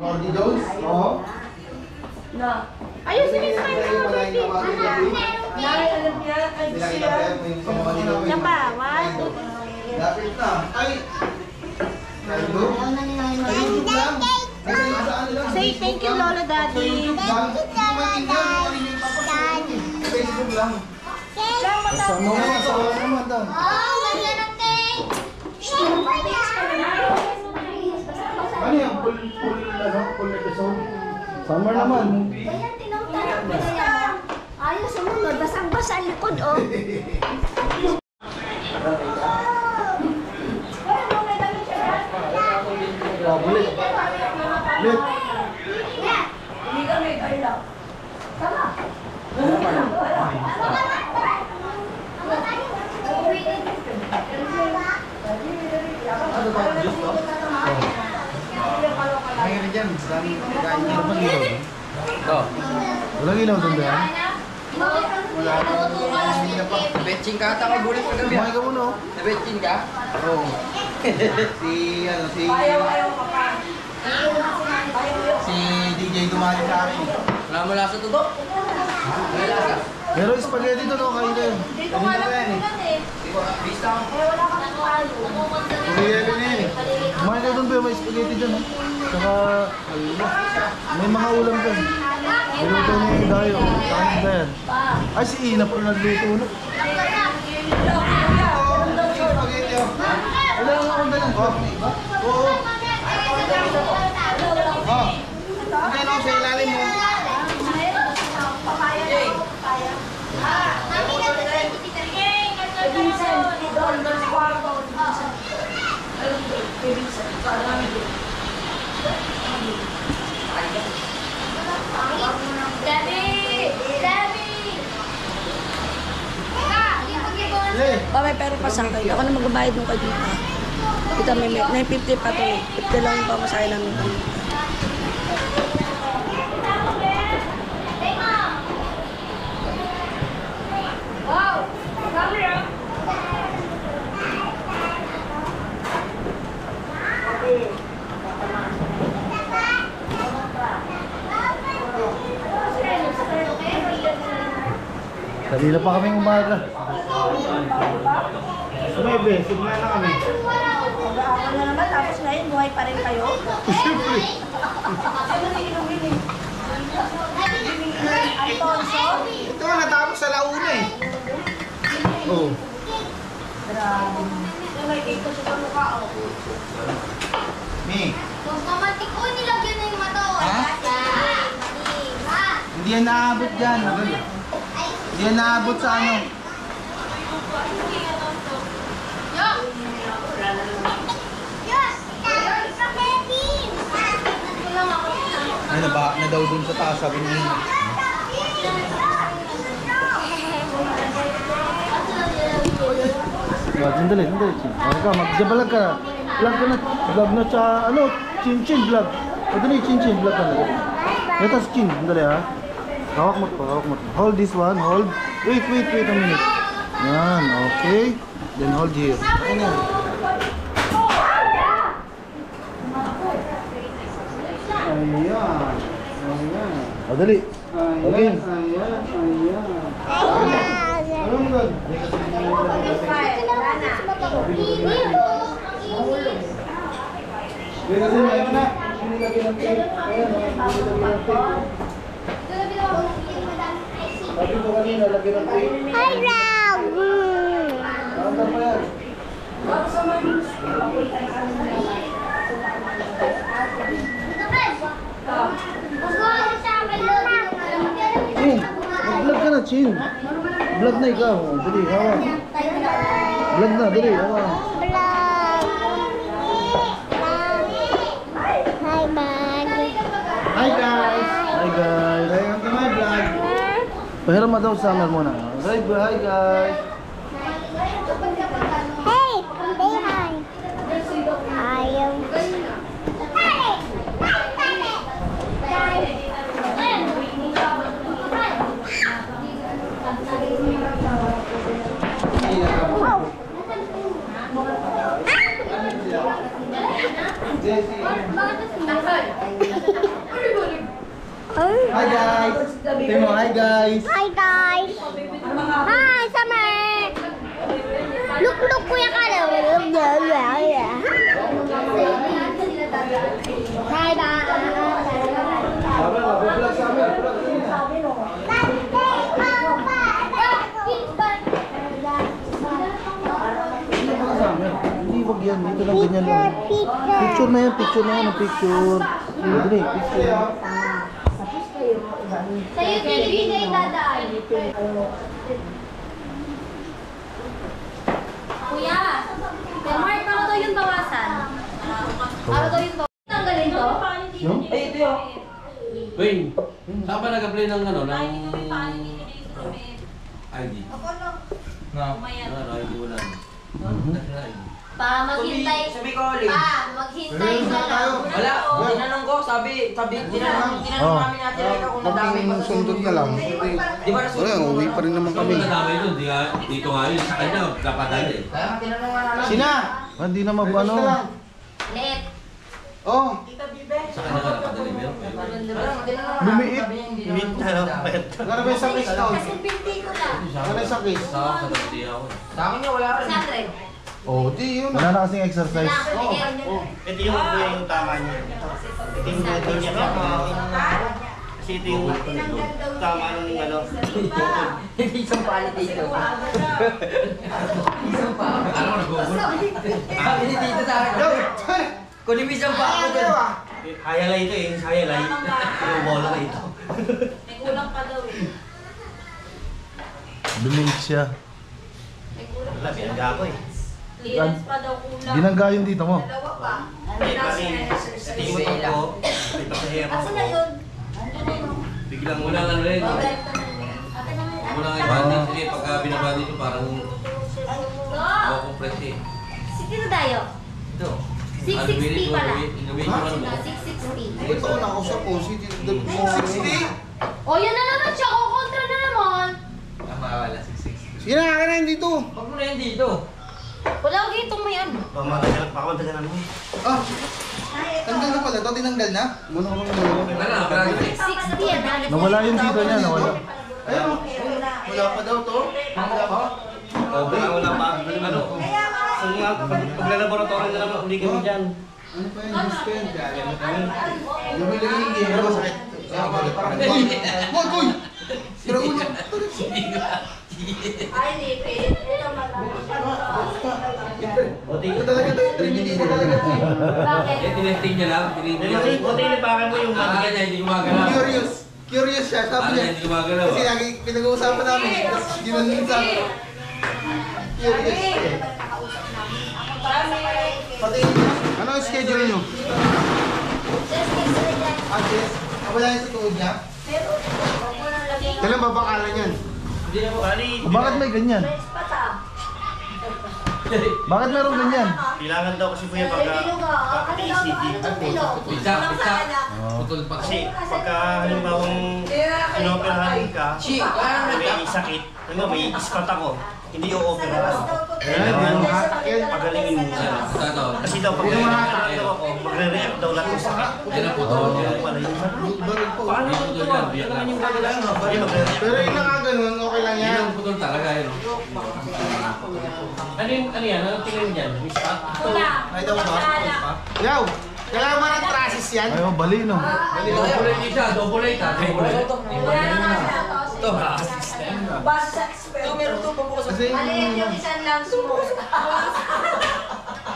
Gordy Jones? Oo. Na. Ayusin yung smile mo, baby. Nay, alam niya. Ay, siya. Yan pa. One, two. Lapit na. Ay! Hello? Say thank you, Lola Daddy. Facebook lang. Kasama naman daw. Ano yan? Full episode? Summer naman. Ayos mo, basang-basa ang likod, oh. Bulit. Bulit. Hindi ka may kaila. Tama. Ano ba? Diyos ko? Mayroon dyan. Kain niya naman ilaw. Ito. Walang ilaw doon ba yan? Wala. Nabetching ka ata magulit ka gabi. Kumain ka muna, oh. Nabetching ka? Oo. Si DJ dumali sa akin. Wala mo lasa to do? Wala lasa. Pero spaghetti to, no? Kain kayo. Hindi ko alam kung yan eh. Bista ko. Wala ka ng palo. Puro na yan eh. Kumain ka doon ba? May spaghetti dyan, oh. Saka, may mga ulam dyan. Niluto niya yung dayo. Kain ba yan? Ay, si Ina pa nagluto na. Spaghetti, oh. Wala lang akong dalang. Oo. Oh. Hindi na ako sa ilalim mo. May pero pa sa akin. Ako na magbabayad nung kay Dita. Kita may 950 pa to eh. 50 lang yung pamasahe namin kami. Wow! Dami ah! Kanina pa kaming umaga. Sumebe, sigma na kami. Mag-aaral na naman, tapos ngayon buhay pa rin kayo. Siyempre. Ano nilong-iling? Alfonso? Ito nga natapos sa launa eh. Oo. Grabe. May dito sa pamukha o. Mi. Automatic ko, nilagyan na yung mata, oh. Ha? Hindi yan naabot dyan. Hindi yan naabot sa ano. Ay, nabaha na daw dun sa taas, sabi niya. Sandali. Ka, magjabalag ka. Vlog ka na. Vlog na sa, ano, chin-chin vlog. Dali, chin-chin vlog ka na. Ito sa chin, sandali ha. Hawak mo to. Hold this one, hold. Wait a minute. Yan, okay. Then hold here. Okay na. Ayan. O, dali. Okay. Ano mo doon? Kasi mayroon na. Nilagyan ng tape. Ayan, nilagyan ng tape. Sabi ko kanina, lagyan ng tape. Ay, Rob! Saan pa yan? Chin, mag-vlog ka na, Chin. Vlog na ikaw. Dali, hawa. Vlog na, dali, hawa. Hi guys! Welcome to my vlog. Pahiram mo daw summer muna. Hi guys! Hey! Say hi! Ayaw. Jesse. Hi guys! Timo, hi guys! Hi guys! Hi, Summer! Look, Kuya Kalo! Hi, bye! Sabi, mag-vlog sa amin. Hindi, wag yan. Dito lang ganyan lang. Picture na yan, picture na yan. Picture. Dali, picture. Sa'yo, bigay dadaan. Kuya, Mark, ano daw yung bawasan? Ano daw yung bawasan? Tanggalin to? Yung? Ay, ito yun. Wayne, saan ba nag-apply ng ano? Ng ID? Na? ID wala. Pa, maghintay. Sabi ko ulit. Pa, maghintay ka lang. Wala, tinanong ko, tinanong namin natin Reka kung nadami pa sa Sundot na lang. Di ba Wala, uwi pa rin naman kami. Nadamay doon, dito nga yun, sa kanya, kapadali. Kaya nga tinanong nga namin. Sina? Hindi na mag-ano. Let. Oh, Sa kanya ka napadali, meron pa yun. Lumiit. wala ba yung sakis na? Kasi binti ko na. Wala yung sakis. Sa dati ako. Sa akin nga wala rin. 100. Oh, di yun. Wala na kasing exercise. Ito yung tama niya. Ito yung ito niya. Kasi ito yung tama nung ano. Hindi isang pala dito. Isang pa. Ano mo, nag-google? Sabi ni Tito sa akin. Kunin mo isang pa ako dyan. Hayalay ito eh. Hayalay. Yung bola na ito. May kulang pa daw eh. Lumiit siya. Wala, binangga ako eh. Clearance pa daw kulang. Ginangga yung dito mo. Dalawa pa. Hindi, kasi sa team ko, may pasahero Asa na ko. yun? Biglang Muna nga rin. Ate na nga. Muna nga ibandit, kasi pagka binabandit ko parang compress eh. Sige na tayo. Ito. 660 pala. Inuwi ko ano. 660. Ito na ako sa posi. Dito mo. 60? O yan na naman siya. Kukontra na naman. Wala, 660. Sige na, akin na yun dito. Huwag mo na yan dito. Wala ko itong may ano. Pakamatagal mo. Ah, tanggal na pala. Ito tinanggal na. Muna ko muna. Wala na, parang 660 yan. Nawala yung dito niya, nawala. Ayun. Wala pa daw to. Wala pa. Wala pa. Ano? So nga, pag-laboratory na lang uli kami dyan. Ano pa yun? Gusto yun. Lumilingin. Pero masakit. Wag, uy! Sira ulo. Ay, lipid. Ito Ito talaga to. Hindi talaga to. Bakit? tinesting niya lang. Buti inipakan mo yung Akala niya hindi gumagalaw. Curious. Curious siya. Sabi Akala niya. niya hindi gumagalaw. Kasi lagi pinag-uusapan namin. Tapos ginanon sa akin. Curious. Pati, ano ang schedule nyo? Yes. Wala yung sa tuod niya? Kailan babakalan yan? Hindi na po, Ali. Bakit may ganyan? Bakit meron ganyan? Kailangan daw kasi kuya pagka-ECG. Pizza, pizza. Putol pa. Kasi pagka halimbawang inoperahan ka, may sakit, ano, may ispat ako, hindi yung operahan. Kailangan pagalingin mo siya. Ito. Kasi daw pag nakatakot ako, magre-react daw lahat sa sakit. Yan ang putol. Pala yun. Baril po. Paano Yung ito putol to? yan, biyak lang. Hindi magre-react. Pero yung nakaganon, okay lang Yan yan. ang putol talaga yun. Ano yan? Anong tingin dyan? May spot? Nakita mo ba? Yaw! Kailangan mo ng trasis yan? Ayaw, bali no. Double isa, double eight ha. Double eight. Ito. Ito, meron ito. Pabukas. Kasi Maliit yung isang lungs mo.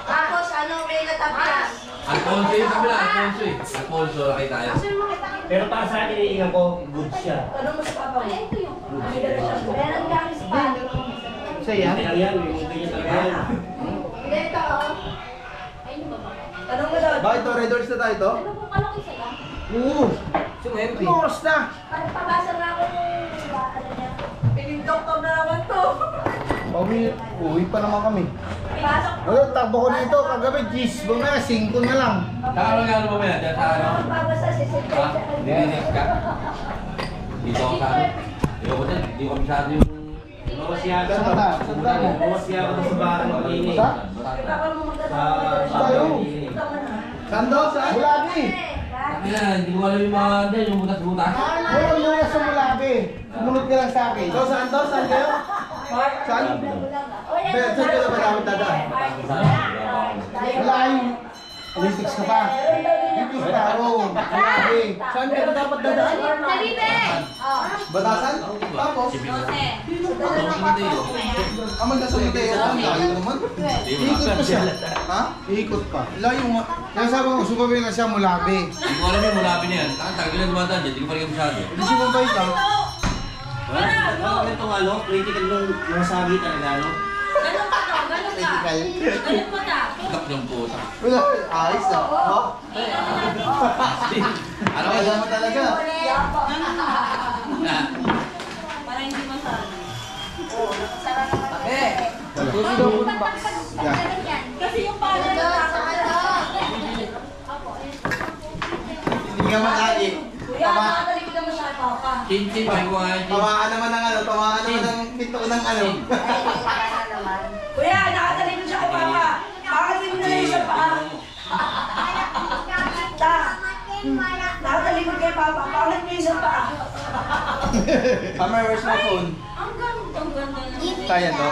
Tapos ano, may natapos. Alfonso yung kabila, Alfonso eh. Alfonso, laki tayo. Pero para sa akin, iniingan ko, good siya. Ano mo sa papa mo? Ito yung. Meron kami sa siya yan? Hindi lang yan, may ganyan talaga yan. Ito oh. Ay, ano ba? Tanong mo daw. Bakit to? Red Doors na tayo to? Ano pong kalaki sila? Oo! Sumempi. Anong oras na? Parang pabasa nga ako nung ano niya. Pining-doktor na naman to. Uwi pa naman kami. Pasok Ano, takbo ko dito kagabi, Gis. Bumaya, 5 na lang. Saan ka ano mamaya? Diyan sa ano? ako pabasa si Ha? Sipet. Nilinis ka? Dito ako sa ano? Dito ako dyan. Hindi ko masyado yung... Mawasyaga Saan ka. ka? Saan ka? Mawasyaga ka sa bahay ng klinik. Sa? Ikaw mo Sa magdadala. bahay ng klinik. Saan daw? Saan? Wala ni. yan. Hindi ko alam yung mga dyan, yung butas-butas. Walang muna sa Mulabi. Sumunod ka lang sa akin. So, saan to? Saan kayo? Saan? Saan ka na ba dapat dadaan? Wala yung... Logistics ka pa. Dito sa tao. Mulabi. Saan ka na dapat dadaan? Batasan? Tapos? Magdasal mo tayo. Ang layo naman. Iikot pa siya. Ha? Iikot pa. Layo nga. Kaya sabi ko, sumabay na siya Mulabi. Hindi ko alam yung mulabi na yan. Tagal na dumadaan dyan, hindi ko pa rin masyado. Hindi sumabay ka. Ito nga, no? Critical nung nasagi talaga, no? Ganun pa to, ganun ka. Ganun pa ta. Takot ng puta. Wala. Ayos na. Ha? Ano ka Kaya mo talaga. Para hindi masabi. Susunod po ng box. Yan. Kasi yung pala na Hindi ka matagi. Kuya, nakatalikod naman siya papa. Chin-chin, may ko nga yung chin. Tawakan naman ng ano. Tawakan naman ng pito ng ano. Kuya, nakatalikod siya kay papa. Bakit hindi na lang siya pa? Nakatalikod kay papa. Bakit niya siya pa? Summer, where's my phone? Ang ganda na. Kaya to?